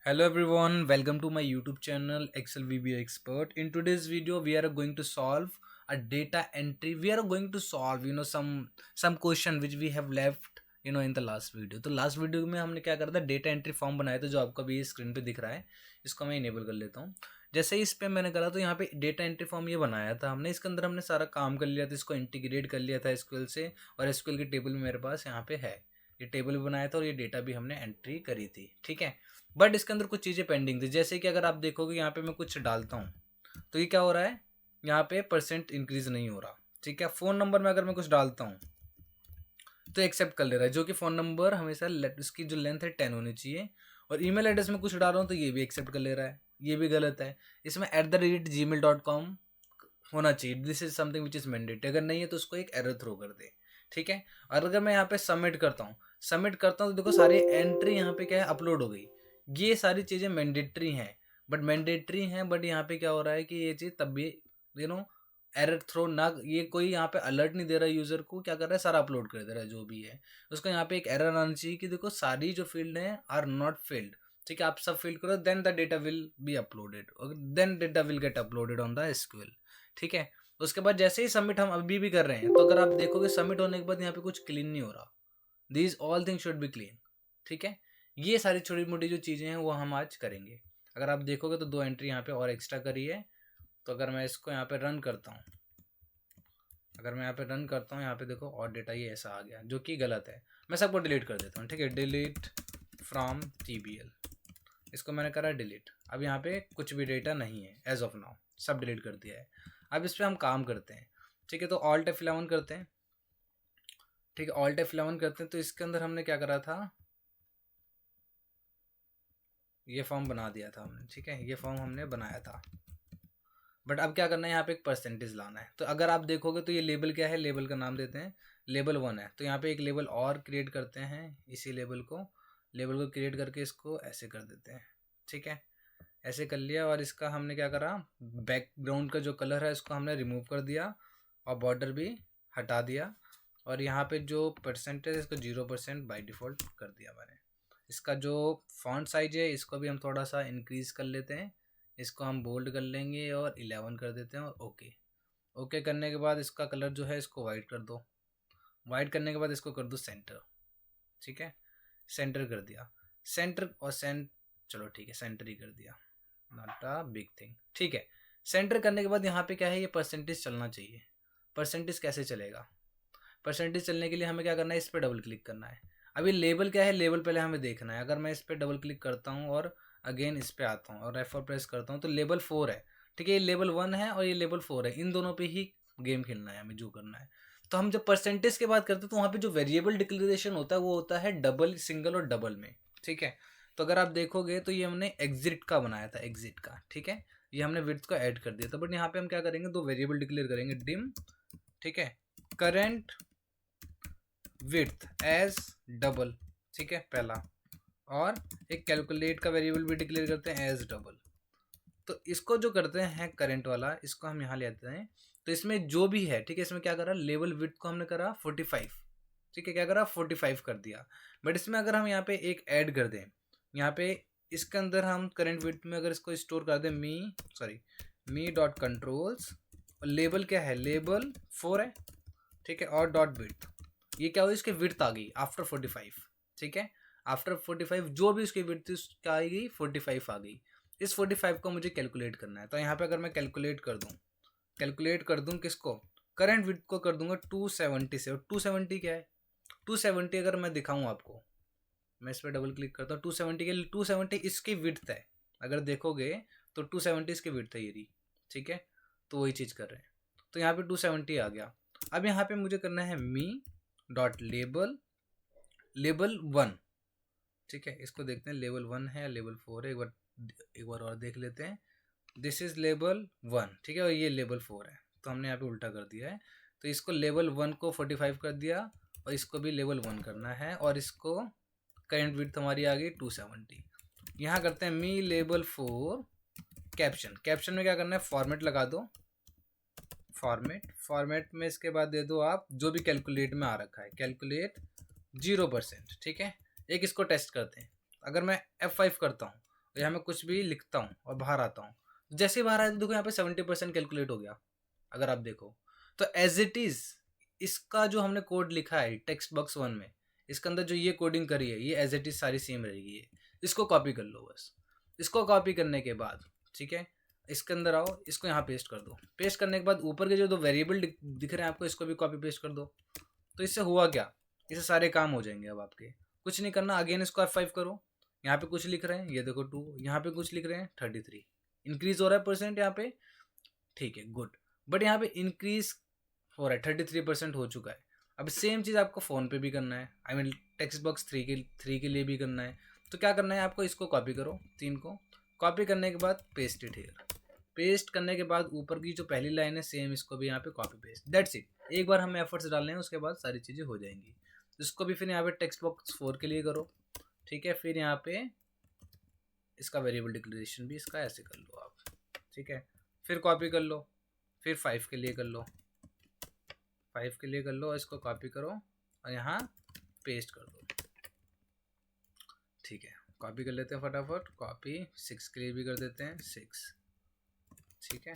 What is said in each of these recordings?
Hello everyone, welcome to my YouTube channel Excel VBA Expert. In today's video, we are going to solve a data entry. We are going to solve, some question which we have left, in the last video. तो last video में हमने क्या करा था, data entry form बनाया था जो आपको अभी स्क्रीन पे दिख रहा है. इसको मैं इनेबल कर लेता हूँ. जैसे ही इस पे मैंने करा तो यहाँ पे डेटा एंट्री फॉर्म ये बनाया था हमने. इसके अंदर हमने सारा काम कर लिया था, इसको इंटीग्रेट कर लिया था एसक्यूएल से. और एसक्यूएल की टेबल मेरे पास यहाँ पे है. ये टेबल भी बनाया था और ये डेटा भी हमने एंट्री करी थी. ठीक है. बट इसके अंदर कुछ चीज़ें पेंडिंग थी. जैसे कि अगर आप देखोगे यहाँ पे मैं कुछ डालता हूँ तो ये क्या हो रहा है, यहाँ पे परसेंट इंक्रीज नहीं हो रहा. ठीक है. फ़ोन नंबर में अगर मैं कुछ डालता हूँ तो एक्सेप्ट कर ले रहा है, जो कि फ़ोन नंबर हमेशा उसकी जो लेंथ है 10 होनी चाहिए. और ईमेल एड्रेस में कुछ डाल रहा हूँ तो ये भी एक्सेप्ट कर ले रहा है. ये भी गलत है. इसमें @gmail.com होना चाहिए. This is something which is mandatory. अगर नहीं है तो उसको एक एरर थ्रो कर दे. ठीक है. और अगर मैं यहाँ पे सबमिट करता हूँ तो देखो सारी एंट्री यहाँ पे क्या है, अपलोड हो गई. ये सारी चीज़ें मैंडेटरी हैं बट यहाँ पे क्या हो रहा है कि ये चीज़ तब भी एरर थ्रो ना, ये कोई यहाँ पे अलर्ट नहीं दे रहा है यूज़र को. क्या कर रहा है, सारा अपलोड कर दे रहा है जो भी है. उसको यहाँ पे एक एरर आना चाहिए कि देखो सारी जो फील्ड हैं आर नॉट फिल्ड. ठीक है. आप सब फिल करो, then the data will be uploaded, then data will get uploaded on the SQL. ठीक है. उसके बाद जैसे ही सबमिट हम अभी भी कर रहे हैं तो अगर आप देखोगे सबमिट होने के बाद यहाँ पे कुछ क्लीन नहीं हो रहा. These all thing should be clean. ठीक है. ये सारी छोटी मोटी जो चीज़ें हैं वो हम आज करेंगे. अगर आप देखोगे तो 2 एंट्री यहाँ पे और एक्स्ट्रा करी है. तो अगर मैं इसको यहाँ पे रन करता हूँ, यहाँ पे देखो और डेटा ये ऐसा आ गया जो कि गलत है. मैं सबको डिलीट कर देता हूँ. ठीक है. Delete from TBL. इसको मैंने करा डिलीट. अब यहाँ पे कुछ भी डेटा नहीं है एज ऑफ नाउ, सब डिलीट कर दिया है. अब इस पर हम काम करते हैं. ठीक है. तो ऑल्ट F11 करते हैं. ठीक है. ऑल्ट F11 करते हैं. तो इसके अंदर हमने क्या करा था, ये फॉर्म बना दिया था हमने. ठीक है. ये फॉर्म हमने बनाया था. बट अब क्या करना है, यहाँ पे एक परसेंटेज लाना है. तो अगर आप देखोगे तो ये लेबल क्या है, लेबल का नाम देते हैं लेबल 1 है. तो यहाँ पे एक लेबल और क्रिएट करते हैं. इसी लेबल को क्रिएट करके इसको ऐसे कर देते हैं. ठीक है. ऐसे कर लिया. और इसका हमने क्या करा, बैकग्राउंड का जो कलर है इसको हमने रिमूव कर दिया और बॉर्डर भी हटा दिया. और यहाँ पे जो परसेंटेज इसको 0% बाई डिफ़ॉल्ट कर दिया मैंने. इसका जो फॉन्ट साइज है इसको भी हम थोड़ा सा इंक्रीज़ कर लेते हैं. इसको हम बोल्ड कर लेंगे और 11 कर देते हैं. और ओके करने के बाद इसका कलर जो है इसको वाइट कर दो. वाइट करने के बाद इसको कर दो सेंटर. ठीक है. सेंटर कर दिया. सेंटर और चलो ठीक है, सेंटर ही कर दिया. Not a big thing. ठीक है. सेंटर करने के बाद यहाँ पे क्या है, ये परसेंटेज चलना चाहिए. परसेंटेज कैसे चलेगा, परसेंटेज चलने के लिए हमें क्या करना है, इस पर डबल क्लिक करना है. अभी लेबल क्या है, लेबल पहले हमें देखना है. अगर मैं इस पर डबल क्लिक करता हूँ और अगेन इस पर आता हूँ और F4 प्रेस करता हूँ तो लेबल 4 है. ठीक है. ये लेबल 1 है और ये लेबल 4 है. इन दोनों पे ही गेम खेलना है हमें, जो करना है. तो हम जब परसेंटेज की बात करते हैं तो वहाँ पे जो वेरिएबल डिक्लेरेशन होता है वो होता है डबल, सिंगल और डबल में. ठीक है. तो अगर आप देखोगे तो ये हमने एग्जिट का बनाया था, एग्जिट का. ठीक है. ये हमने विड्थ को ऐड कर दिया था. बट यहाँ पे हम क्या करेंगे, 2 वेरिएबल डिक्लेयर करेंगे. डिम, ठीक है, करेंट विड्थ एज डबल. ठीक है, पहला. और एक कैलकुलेट का वेरिएबल भी डिक्लेयर करते हैं एज डबल. तो इसको जो करते हैं करंट वाला, इसको हम यहाँ ले आते हैं. तो इसमें जो भी है, ठीक है, इसमें क्या करा, लेवल विड्थ को हमने करा 45. ठीक है. क्या करा, 45 कर दिया. बट इसमें अगर हम यहाँ पे एक ऐड कर दें, यहाँ पे इसके अंदर हम करंट विड्थ में अगर इसको स्टोर कर दें मी डॉट कंट्रोल्स, लेबल क्या है, लेबल 4 है. ठीक है. और डॉट विड्थ, ये क्या हुई, इसकी विड्थ आ गई आफ्टर 45. ठीक है. आफ्टर 45 जो भी उसकी विड्थ क्या आएगी, 45 आ गई. इस 45 को मुझे कैलकुलेट करना है. तो यहाँ पे अगर मैं कैलकुलेट कर दूँ किसको, करंट विड्थ को कर दूंगा 270 से. और 270 क्या है, 270 अगर मैं दिखाऊँ आपको, मैं इस पर डबल क्लिक करता हूँ. 270 के लिए 270 इसकी विड्थ है. अगर देखोगे तो 270 इसकी विड्थ है ये रही. ठीक है. तो वही चीज़ कर रहे हैं. तो यहाँ पे 270 आ गया. अब यहाँ पे मुझे करना है मी डॉट लेबल 1. ठीक है. इसको देखते हैं लेबल 1 है, लेबल 4 है. एक बार और देख लेते हैं. This is label 1. ठीक है. और ये लेबल 4 है. तो हमने यहाँ पे उल्टा कर दिया है. तो इसको लेबल 1 को 45 कर दिया और इसको भी लेबल 1 करना है. और इसको करंट विड्थ हमारी आ गई 270. यहाँ करते हैं मी लेबल 4 कैप्शन में क्या करना है, फॉर्मेट लगा दो. फॉर्मेट में इसके बाद दे दो आप जो भी कैलकुलेट में आ रखा है, कैलकुलेट 0%. ठीक है. एक इसको टेस्ट करते हैं. अगर मैं F5 करता हूँ तो यहाँ मैं कुछ भी लिखता हूँ और बाहर आता हूँ, जैसे ही बाहर आया तो देखो यहाँ पे 70% कैलकुलेट हो गया अगर आप देखो। तो एज इट इज़ इसका जो हमने कोड लिखा है टेक्स्ट बॉक्स 1 में, इसके अंदर जो ये कोडिंग करी है ये एज इट इज़ सारी सेम रहेगी। ये इसको कॉपी कर लो बस। इसको कॉपी करने के बाद ठीक है, इसके अंदर आओ, इसको यहाँ पेस्ट कर दो। पेस्ट करने के बाद ऊपर के जो दो वेरिएबल दिख रहे हैं आपको, इसको भी कॉपी पेस्ट कर दो। तो इससे हुआ क्या, इससे सारे काम हो जाएंगे। अब आपके कुछ नहीं करना, अगेन इसको F5 करो। यहाँ पे कुछ लिख रहे हैं, ये देखो 2, यहाँ पे कुछ लिख रहे हैं 33, इंक्रीज हो रहा है परसेंट यहाँ पे, ठीक है गुड। बट यहाँ पे इंक्रीज हो रहा है 33% हो चुका है। अब सेम चीज़ आपको फ़ोन पे भी करना है, आई मीन टेक्स्ट बॉक्स 3 के लिए भी करना है। तो क्या करना है आपको, इसको कॉपी करो 3 को, कॉपी करने के बाद पेस्ट इट हियर। पेस्ट करने के बाद ऊपर की जो पहली लाइन है सेम इसको भी यहाँ पे कॉपी पेस्ट, दैट्स इट। एक बार हमें एफर्ट्स डालने हैं, उसके बाद सारी चीज़ें हो जाएंगी। इसको भी फिर यहाँ पे टेक्स्ट बॉक्स 4 के लिए करो, ठीक है। फिर यहाँ पे इसका वेरिएबल डिक्लेरेशन भी इसका ऐसे कर लो आप, ठीक है। फिर कॉपी कर लो, फिर 5 के लिए कर लो, 5 के लिए कर लो, इसको कॉपी करो और यहाँ पेस्ट कर दो, ठीक है। कॉपी कर लेते हैं फटाफट, कॉपी 6 के लिए भी कर देते हैं 6, ठीक है।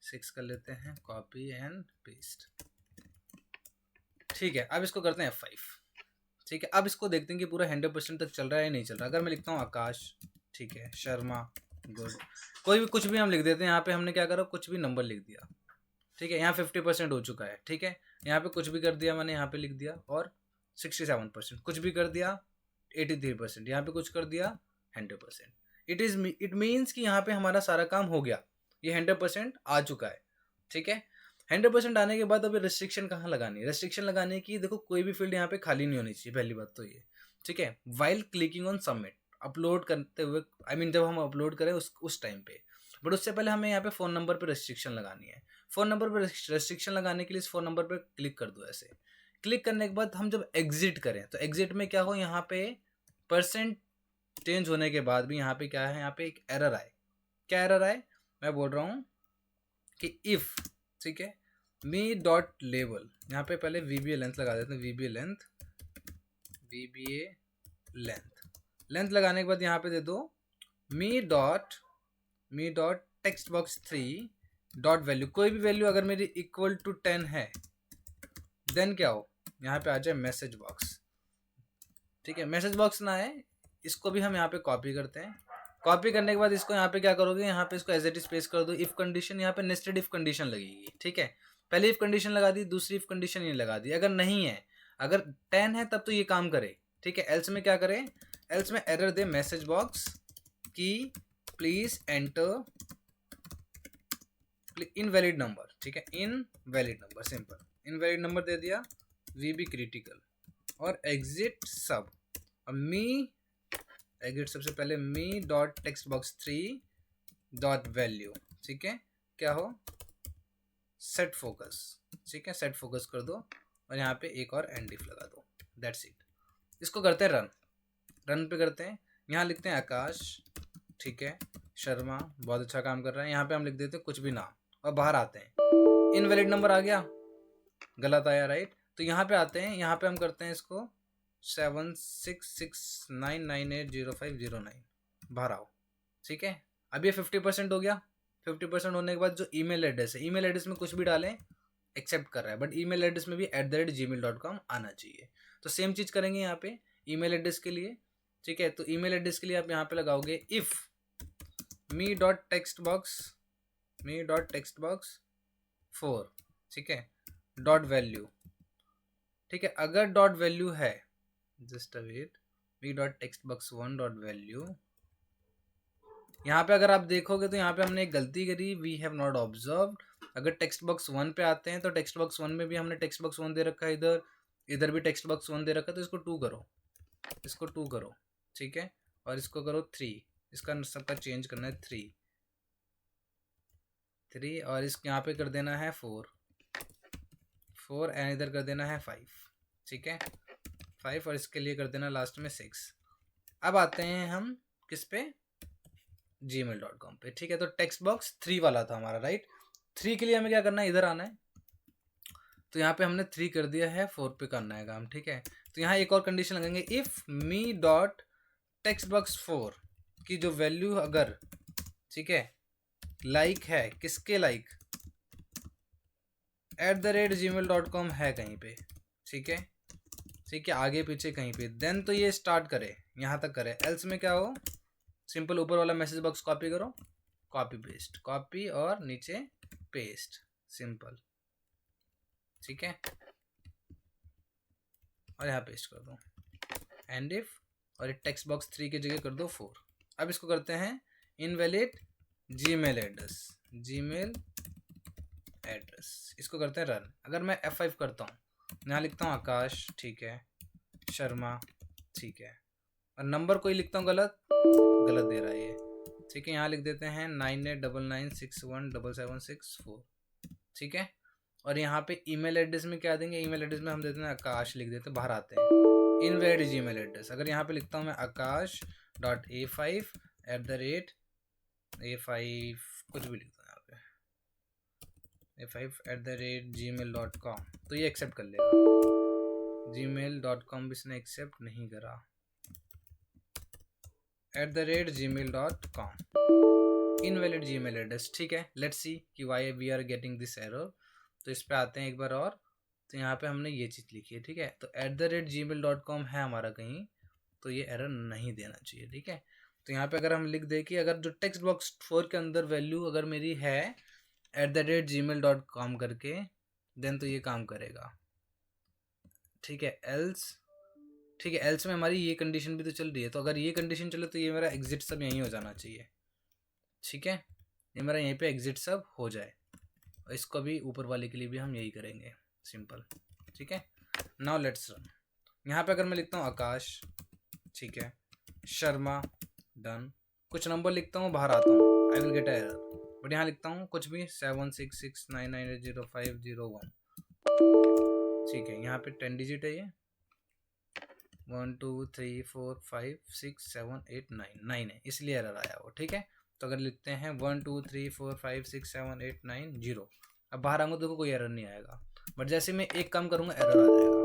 6 कर लेते हैं, कॉपी एंड पेस्ट, ठीक है। अब इसको करते हैं F5, ठीक है। अब इसको देखते हैं कि पूरा 100% तक चल रहा है या नहीं चल रहा। अगर मैं लिखता हूँ आकाश, ठीक है, शर्मा, गुड, कोई भी कुछ भी हम लिख देते हैं। यहाँ पे हमने क्या करा, कुछ भी नंबर लिख दिया, ठीक है। यहाँ 50% हो चुका है, ठीक है। यहाँ पे कुछ भी कर दिया मैंने, यहाँ पे लिख दिया, और 67%, कुछ भी कर दिया 83%, यहाँ पे कुछ कर दिया 100%। इट मीन्स कि यहाँ पे हमारा सारा काम हो गया, ये 100% आ चुका है, ठीक है। 100% आने के बाद अभी रिस्ट्रिक्शन कहाँ लगानी है, रिस्ट्रिक्शन लगाने की देखो कोई भी फील्ड यहाँ पे खाली नहीं होनी चाहिए, पहली बात तो ये, ठीक है। While clicking on submit, upload करते हुए, आई मीन जब हम अपलोड करें उस टाइम पे। बट उससे पहले हमें यहाँ पे फ़ोन नंबर पे रिस्ट्रिक्शन लगानी है। फ़ोन नंबर पे रिस्ट्रिक्शन लगाने के लिए इस फ़ोन नंबर पे क्लिक कर दो। ऐसे क्लिक करने के बाद हम जब एग्जिट करें तो एग्जिट में क्या हो, यहाँ पे परसेंट चेंज होने के बाद भी यहाँ पे क्या है, यहाँ पे एक एरर आए। क्या एरर आए, मैं बोल रहा हूँ कि इफ़, ठीक है, मी डॉट लेबल, यहाँ पे पहले VBA लेंथ लगा देते हैं, VBA लेंथ लगाने के बाद यहाँ पे दे दो me dot text box 3 dot value, कोई भी वैल्यू अगर मेरी इक्वल टू 10 है देन क्या हो, यहाँ पे आ जाए मैसेज बॉक्स, ठीक है। मैसेज बॉक्स ना आए, इसको भी हम यहाँ पे कॉपी करते हैं। कॉपी करने के बाद इसको यहाँ पे क्या करोगे, यहाँ पे इसको एज इट इज पेस्ट कर दो। इफ कंडीशन, यहाँ पे नेस्टेड इफ कंडीशन लगेगी, ठीक है। पहले इफ कंडीशन लगा दी, दूसरी इफ कंडीशन ये लगा दी। अगर नहीं है, अगर 10 है तब तो ये काम करे, ठीक है। एल्स में क्या करे, एल्स में एरर दे मैसेज बॉक्स की प्लीज एंटर इनवैलिड नंबर, ठीक है, invalid number, simple invalid number दे दिया, VB क्रिटिकल और एग्जिट सब। अब मी एग्जिट सबसे पहले me dot text box 3 dot value, ठीक है, क्या हो, सेट फोकस, ठीक है, सेट फोकस कर दो और यहाँ पे एक और एंड इफ लगा दो, दैट्स इट। इसको करते हैं रन पे करते हैं। यहाँ लिखते हैं आकाश, ठीक है, शर्मा, बहुत अच्छा काम कर रहा है। यहाँ पे हम लिख देते हैं कुछ भी नाम और बाहर आते हैं। इनवैलिड नंबर आ गया, गलत आया, राइट। तो यहाँ पे आते हैं, यहाँ पे हम करते हैं इसको 7669980509, बाहर आओ, ठीक है। अब ये 50% हो गया। 50% होने के बाद जो ईमेल एड्रेस है, ईमेल एड्रेस में कुछ भी डालें एक्सेप्ट कर रहा है, बट ईमेल एड्रेस में भी @gmail.com आना चाहिए। तो सेम चीज़ करेंगे यहाँ पे ईमेल एड्रेस के लिए, ठीक है। तो ईमेल एड्रेस के लिए आप यहाँ पे लगाओगे if me dot text box 4, ठीक है, डॉट वैल्यू, ठीक है। अगर डॉट वैल्यू है, just a wait, me dot text box 1 dot value, यहाँ पे अगर आप देखोगे तो यहाँ पे हमने एक गलती करी, वी हैव नॉट ऑब्जर्व। अगर टेक्स्ट बॉक्स 1 पे आते हैं तो टेक्स्ट बॉक्स 1 में भी हमने टेक्स्ट बॉक्स 1 दे रखा है, इधर भी टेक्स्ट बॉक्स 1 दे रखा है। तो इसको 2 करो, ठीक है, और इसको करो 3, इसका सबका चेंज करना है 3 और इस यहाँ पे कर देना है 4 एंड इधर कर देना है 5, ठीक है, 5 और इसके लिए कर देना लास्ट में 6। अब आते हैं हम किस पे, gmail.com पे, ठीक है। तो टेक्स्ट बॉक्स 3 वाला था हमारा, राइट। 3 के लिए हमें क्या करना है, इधर आना है। तो यहाँ पे हमने 3 कर दिया है, 4 पे करना है काम, ठीक है। तो यहाँ एक और कंडीशन लगाएंगे, if me dot text box 4 कि जो वैल्यू अगर, ठीक है, लाइक है, किसके लाइक, @gmail.com है कहीं पे, ठीक है, ठीक है, आगे पीछे कहीं पे, देन तो ये स्टार्ट करे, यहाँ तक करे। एल्स में क्या हो, सिंपल ऊपर वाला मैसेज बॉक्स कॉपी करो, कॉपी पेस्ट, कॉपी और नीचे पेस्ट, सिंपल, ठीक है, और यहाँ पेस्ट कर दो एंड इफ, और टेक्स्ट बॉक्स 3 की जगह कर दो 4। अब इसको करते हैं invalid Gmail address, Gmail address, इसको करते हैं रन। अगर मैं F5 करता हूँ, यहाँ लिखता हूँ आकाश, ठीक है, शर्मा, ठीक है, और नंबर कोई लिखता हूँ गलत, गलत दे रहा है ये, ठीक है, यहाँ लिख देते हैं 9899617764, ठीक है, और यहाँ पे email एड्रेस में क्या देंगे, email एड्रेस में हम देते हैं आकाश, लिख देते हैं, बाहर आते हैं इनवैलिड जीमेल एड्रेस। अगर यहाँ पे लिखता हूँ मैं akash.a5@a5 कुछ भी लिखता हूँ यहाँ पे a5@gmail.com, तो ये एक्सेप्ट कर लेगा। gmail.com भी इसने एक्सेप्ट नहीं करा, @gmail.com, इनवैलिड जीमेल एड्रेस, ठीक है। लेट्स सी कि why we are getting this error. तो इस पे आते हैं एक बार और, तो यहाँ पे हमने ये चीज़ लिखी है, ठीक है, तो @gmail.com है हमारा कहीं, तो ये एरर नहीं देना चाहिए, ठीक है। तो यहाँ पे अगर हम लिख दें कि अगर जो टेक्स्ट बॉक्स 4 के अंदर वैल्यू अगर मेरी है @gmail.com करके, देन तो ये काम करेगा, ठीक है। एल्स, ठीक है, एल्स में हमारी ये कंडीशन भी तो चल रही है, तो अगर ये कंडीशन चले तो ये मेरा एग्जिट सब यहीं हो जाना चाहिए, ठीक है, ये मेरा यहीं पे एग्जिट सब हो जाए। और इसको भी ऊपर वाले के लिए भी हम यही करेंगे, सिंपल, ठीक है। Now let's run. यहाँ पे अगर मैं लिखता हूँ आकाश, ठीक है, शर्मा, डन, कुछ नंबर लिखता हूँ, बाहर आता हूँ, I will get error, but यहाँ लिखता हूँ कुछ भी 7669980501, ठीक है, यहाँ पे 10 डिजिट है, ये 1 2 3 4 5 6 7 8 9 9 है, इसलिए एरर आया वो, ठीक है। तो अगर लिखते हैं 1 2 3 4 5 6 7 8 9 0, अब बाहर आऊँगा देखो कोई एरर नहीं आएगा, बट जैसे मैं एक काम करूँगा एरर आ जाएगा।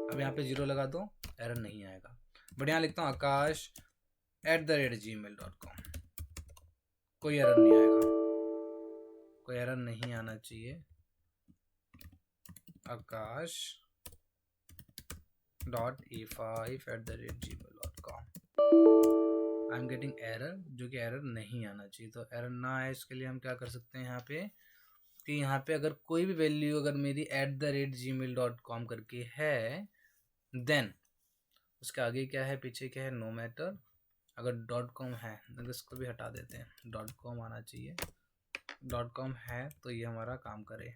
अब यहाँ पे 0 लगा दो, एरर नहीं आएगा, बट यहाँ लिखता हूँ akash@gmail.com, कोई एरर नहीं आएगा, कोई एरर नहीं आना चाहिए, akash.a5@gmail.com, I am getting error, जो कि एरर नहीं आना चाहिए। तो एरर ना आए इसके लिए हम क्या कर सकते हैं यहाँ पे, कि यहाँ पे अगर कोई भी वैल्यू अगर मेरी @gmail.com करके है, देन उसके आगे क्या है, पीछे क्या है, नो मैटर। अगर .com है तो इसको भी हटा देते हैं, .com आना चाहिए, .com है तो ये हमारा काम करे,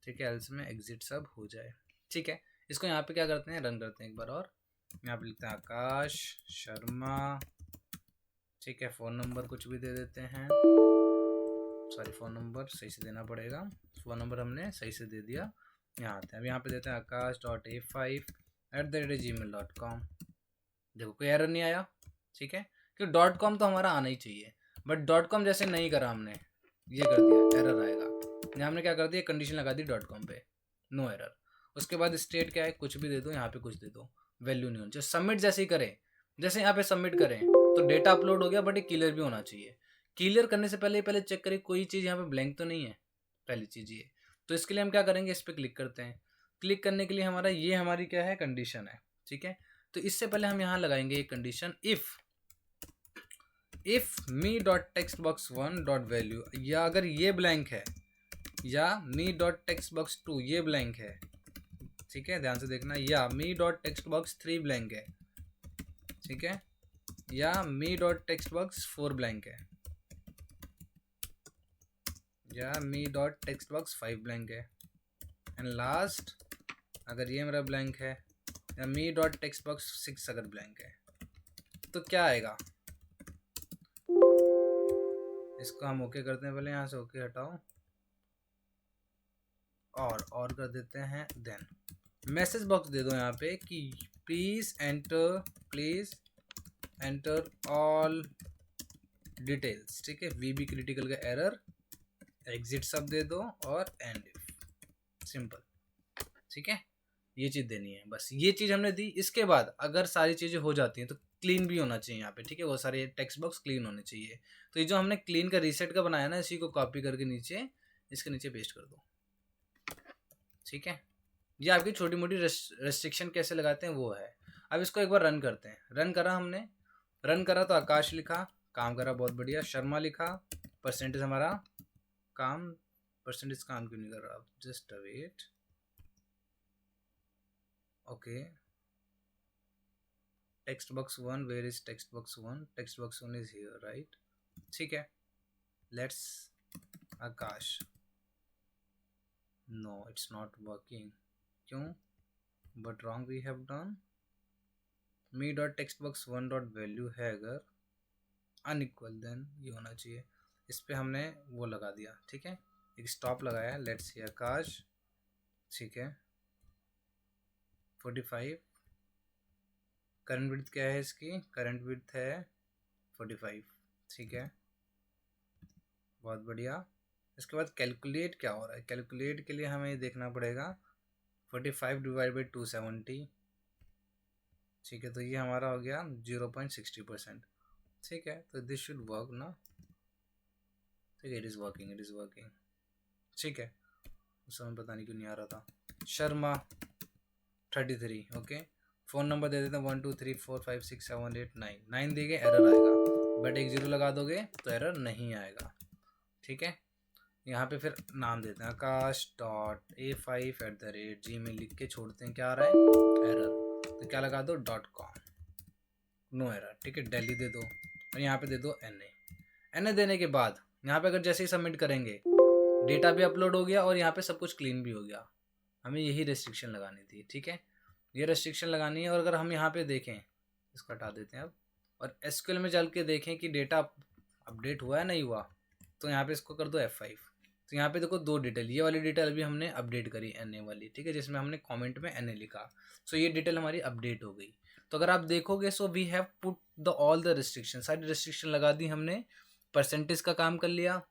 ठीक है, एल्स में एग्जिट सब हो जाए, ठीक है। इसको यहाँ पे क्या करते हैं, रन करते हैं एक बार और। यहाँ पे लिखते हैं आकाश शर्मा, ठीक है, फ़ोन नंबर कुछ भी दे देते हैं, सॉरी फ़ोन नंबर सही से देना पड़ेगा, फ़ोन नंबर हमने सही से दे दिया। यहाँ आते हैं, अब यहाँ पे देते हैं akash.a5@gmail.com, देखो कोई एरर नहीं आया, ठीक है, क्योंकि .com तो हमारा आना ही चाहिए, बट .com जैसे नहीं करा हमने, ये कर दिया, एरर आएगा। यहाँ हमने क्या कर दिया, कंडीशन लगा दी .com पे, नो एरर। उसके बाद स्टेट क्या है, कुछ भी दे दो, यहाँ पे कुछ दे दो, वैल्यू नहीं होनी चाहिए। सबमिट जैसे ही करें, जैसे यहाँ पे सबमिट करें तो डेटा अपलोड हो गया, बट ये क्लियर भी होना चाहिए। क्लियर करने से पहले चेक करें कोई चीज़ यहाँ पे ब्लैंक तो नहीं है, पहली चीज़ ये। तो इसके लिए हम क्या करेंगे, इस पर क्लिक करते हैं। क्लिक करने के लिए हमारा ये हमारी क्या है, कंडीशन है, ठीक है। तो इससे पहले हम यहाँ लगाएंगे एक कंडीशन, इफ me.textbox1.value, या अगर ये ब्लैंक है, या me.textbox2 ये ब्लैंक है, ठीक है, ध्यान से देखना, या me.textbox3 ब्लैंक है, ठीक है, या me.textbox4 ब्लैंक है, या me.textbox5 ब्लैंक है, एंड लास्ट अगर ये मेरा ब्लैंक है, या me.textbox6 अगर ब्लैंक है, तो क्या आएगा, इसको हम ओके करते हैं, पहले यहाँ से ओके हटाओ और कर देते हैं। देन मैसेज बॉक्स दे दो यहाँ पे कि प्लीज़ एंटर ऑल डिटेल्स, ठीक है, वीबी क्रिटिकल का एरर, एग्जिट सब दे दो और एंड इफ, सिंपल, ठीक है। ये चीज़ देनी है, बस ये चीज़ हमने दी। इसके बाद अगर सारी चीज़ें हो जाती हैं तो क्लीन भी होना चाहिए यहाँ पे, ठीक है, वो सारे टेक्स्ट बॉक्स क्लीन होने चाहिए। तो ये जो हमने क्लीन का रीसेट का बनाया ना, इसी को कॉपी करके नीचे इसके नीचे पेस्ट कर दो, ठीक है। ये आपकी छोटी मोटी रेस्ट्रिक्शन कैसे लगाते हैं वो है। अब इसको एक बार रन करते हैं। रन करा हमने, रन करा तो आकाश लिखा, काम करा, बहुत बढ़िया। शर्मा लिखा, परसेंटेज हमारा काम, परसेंटेज काम क्यों नहीं कर रहा, just wait, okay. Text box 1, where is text box 1, text box 1 is here, right, ठीक है। Let's Akash, no it's not working, क्यों, but wrong we have done. Me dot text box 1 dot value है अगर अनइक्वल, देन ये होना चाहिए। इस पे हमने वो लगा दिया, ठीक है, एक स्टॉप लगाया। लेट्स सी आकाश, ठीक है, 45। करंट विड्थ क्या है इसकी, करंट विड्थ है 45, ठीक है, बहुत बढ़िया। इसके बाद कैलकुलेट क्या हो रहा है, कैलकुलेट के लिए हमें ये देखना पड़ेगा 45 डिवाइड बाई 270, ठीक है, तो ये हमारा हो गया 0.60%, ठीक है। तो दिस शुड वर्क ना, ठीक है, it is working, it is working, ठीक है। उस समय पता नहीं क्यों नहीं आ रहा था। शर्मा 33, ओके। फ़ोन नंबर दे देते हैं 123456789, 9 देंगे एरर आएगा, बट एक जीरो लगा दोगे तो एरर नहीं आएगा, ठीक है। यहाँ पे फिर नाम देते हैं akash.a5@gmail लिख के छोड़ते हैं, क्या आ रहा है, एरर, तो क्या लगा दो .com, नो एरर, ठीक है। दिल्ली दे दो और यहाँ पे दे दो NA देने के बाद यहाँ पे अगर जैसे ही सबमिट करेंगे डेटा भी अपलोड हो गया और यहाँ पे सब कुछ क्लीन भी हो गया। हमें यही रेस्ट्रिक्शन लगानी थी, ठीक है, ये रेस्ट्रिक्शन लगानी है। और अगर हम यहाँ पे देखें, इसको हटा देते हैं अब, और SQL में चल के देखें कि डेटा अपडेट हुआ है नहीं हुआ, तो यहाँ पे इसको कर दो F5। तो यहाँ पे देखो दो डिटेल, ये वाली डिटेल अभी हमने अपडेट करी NA वाली, ठीक है, जिसमें हमने कमेंट में NA लिखा, सो ये डिटेल हमारी अपडेट हो गई। तो अगर आप देखोगे, so we have put the all the restriction, सारी रिस्ट्रिक्शन लगा दी हमने, परसेंटेज का काम कर लिया,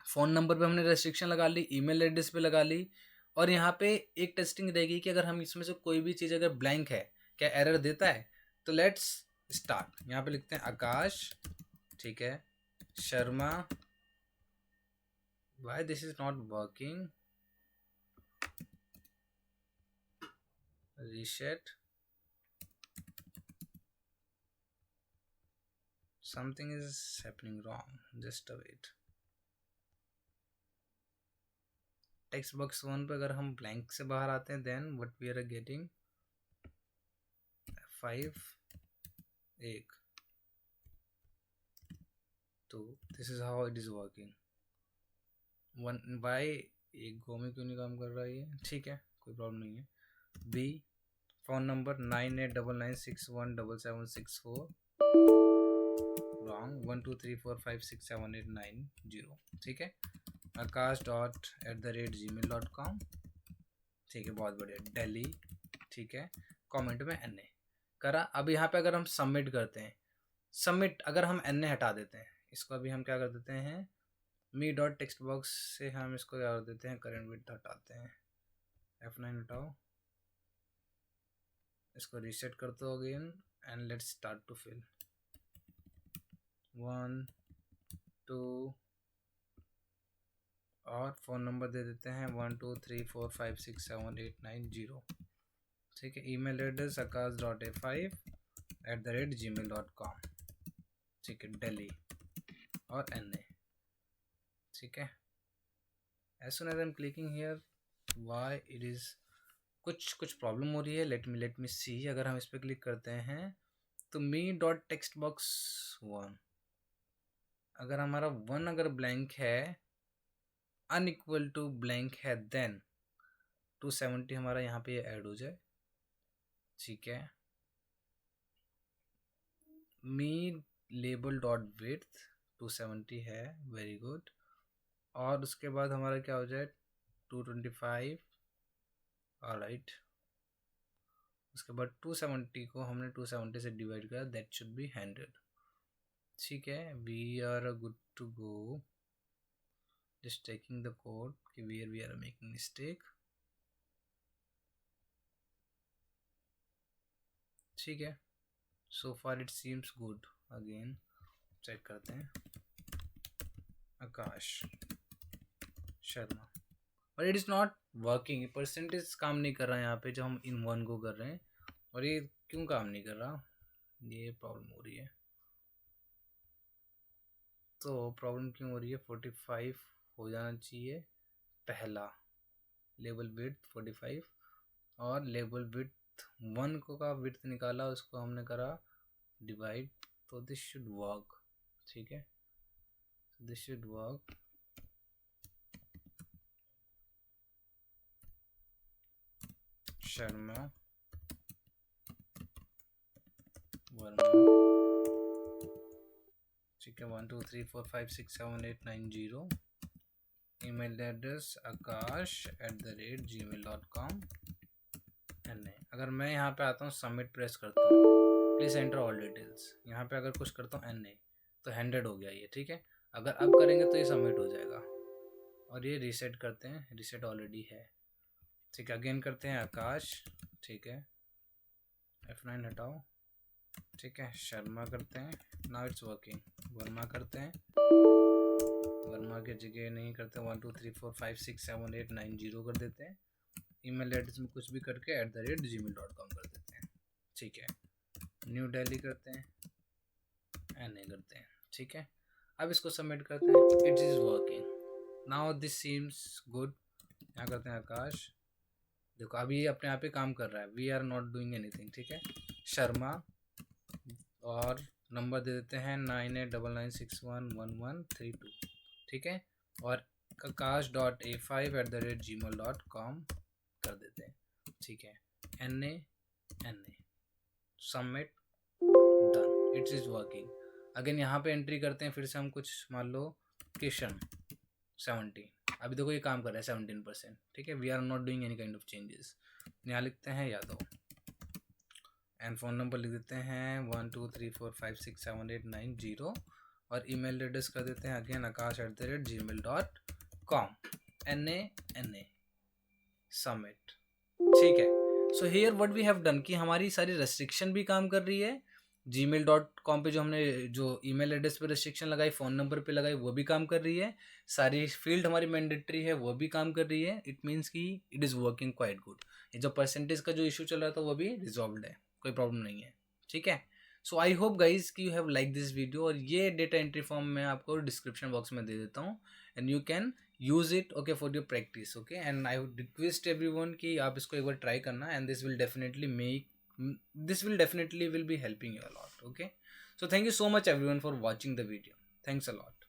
फ़ोन नंबर पे हमने रेस्ट्रिक्शन लगा ली, ईमेल एड्रेस पे लगा ली। और यहाँ पे एक टेस्टिंग रहेगी कि अगर हम इसमें से कोई भी चीज़ अगर ब्लैंक है, क्या एरर देता है, तो लेट्स स्टार्ट। यहाँ पे लिखते हैं आकाश, ठीक है, Sharma, why this is not working, reset, something is happening wrong, just a wait. Text box 1 पे अगर हम ब्लैंक से बाहर आते हैं, then what we are getting 5 1, तो this is how it is working. 1 by एक गो में क्यों नहीं काम कर रहा है ये, ठीक है, कोई प्रॉब्लम नहीं है। बी, फ़ोन नंबर 9899617764, रॉन्ग, 123456789, ठीक है। akash.@gmail.com, ठीक है, बहुत बढ़िया। दिल्ली, ठीक है, कमेंट में NA करा। अब यहाँ पे अगर हम सबमिट करते हैं, सबमिट अगर हम NA हटा देते हैं, इसको अभी हम क्या कर देते हैं, मी डॉट टेक्स्ट बॉक्स से हम इसको क्या कर देते हैं, करंट विड्थ हटाते हैं, F9 हटाओ, इसको रीसेट कर दो again, and let's start to fill 1 2, और फ़ोन नंबर दे देते हैं 123456789, ठीक है। ईमेल एड्रेस akash.a5@gmail.com, ठीक है, दिल्ली और NA, ठीक है। As soon as I am clicking here, why it is कुछ प्रॉब्लम हो रही है, लेट मी सी। अगर हम इस पर क्लिक करते हैं तो मी डॉट टेक्स्ट बॉक्स 1, अगर हमारा 1 अगर ब्लैंक है, अनइक्वल टू ब्लैंक है, देन 270 हमारा यहाँ पे ऐड हो जाए, ठीक है। मी लेबल डॉट विड्थ 270 है, वेरी गुड। और उसके बाद हमारा क्या हो जाए 225, ऑलराइट। उसके बाद 270 को हमने 270 से डिवाइड किया, दैट शुड बी 100, ठीक है। We are good to go, just checking the code कि where we are making mistake. ठीक है, so far it seems good. Again check करते हैं, आकाश शर्मा, और it is not working, percentage काम नहीं कर रहा है यहाँ पे जब हम इन वन को कर रहे हैं। और ये क्यों काम नहीं कर रहा, ये प्रॉब्लम हो रही है। तो प्रॉब्लम क्यों हो रही है, 45 हो जाना चाहिए पहला लेबल विड्थ 45, और लेबल विड्थ 1 को का विड्थ निकाला, उसको हमने करा डिवाइड, तो दिस शुड वर्क। ठीक है, this should work. Sharma Verma, ठीक है, 1 2 3 4 5 6 7 8 9 0। Email address akash@gmail.com। अगर मैं यहाँ पे आता हूँ, सबमिट प्रेस करता हूँ, प्लीज एंटर ऑल डिटेल्स, यहाँ पे अगर कुछ करता हूँ NA तो 100 हो गया ये। ठीक है, अगर अब करेंगे तो ये सबमिट हो जाएगा। और ये रीसेट करते हैं, रीसेट ऑलरेडी है। ठीक है, अगेन करते हैं आकाश, ठीक है, F9 हटाओ, ठीक है, शर्मा करते हैं, नाउ इट्स वर्किंग। वर्मा करते हैं, वर्मा की जगह नहीं करते, 1 2 3 4 5 6 7 8 9 0 कर देते हैं। ईमेल एड्रेस में कुछ भी करके @gmail.com कर देते हैं। ठीक है, न्यू दिल्ली करते हैं, NA करते हैं। ठीक है, अब इसको सबमिट करते हैं, it is working now, this seems good. यहाँ करते हैं आकाश, देखो अभी ये अपने आप ही काम कर रहा है, we are not doing anything. ठीक है, शर्मा, और नंबर दे देते हैं 9899611132। ठीक है, और akash.a5@gmail.com कर देते हैं। ठीक है, NA submit, done, it is working. Again यहाँ पे एंट्री करते हैं, फिर से हम कुछ मान लो किशन 70, अभी देखो ये काम कर रहा है 17%। ठीक है, we are not doing any kind of changes. यहाँ लिखते हैं यादव, एंड फ़ोन नंबर लिख देते हैं 1 2 3 4 5 6 7 8 9 0, और ईमेल एड्रेस कर देते हैं अगेन akash@gmail.com। NA submit. ठीक है, so here what we have done कि हमारी सारी रेस्ट्रिक्शन भी काम कर रही है, gmail.com पे जो हमने जो ईमेल एड्रेस पे रेस्ट्रिक्शन लगाई, फ़ोन नंबर पे लगाई, वो भी काम कर रही है, सारी फील्ड हमारी मैंडेटरी है वो भी काम कर रही है। इट मीन्स कि it is working quite good. ये जो परसेंटेज का जो इशू चल रहा था वो भी रिजॉल्व है, कोई प्रॉब्लम नहीं है। ठीक है, सो आई होप गाइज कि you have like this video, और ये डेटा एंट्री फॉर्म मैं आपको डिस्क्रिप्शन बॉक्स में दे देता हूँ, and you can use it okay for your practice. Okay, and I would request everyone कि आप इसको एक बार ट्राई करना, and this will definitely will be helping you a lot. Okay, so thank you so much everyone for watching the video. Thanks a lot.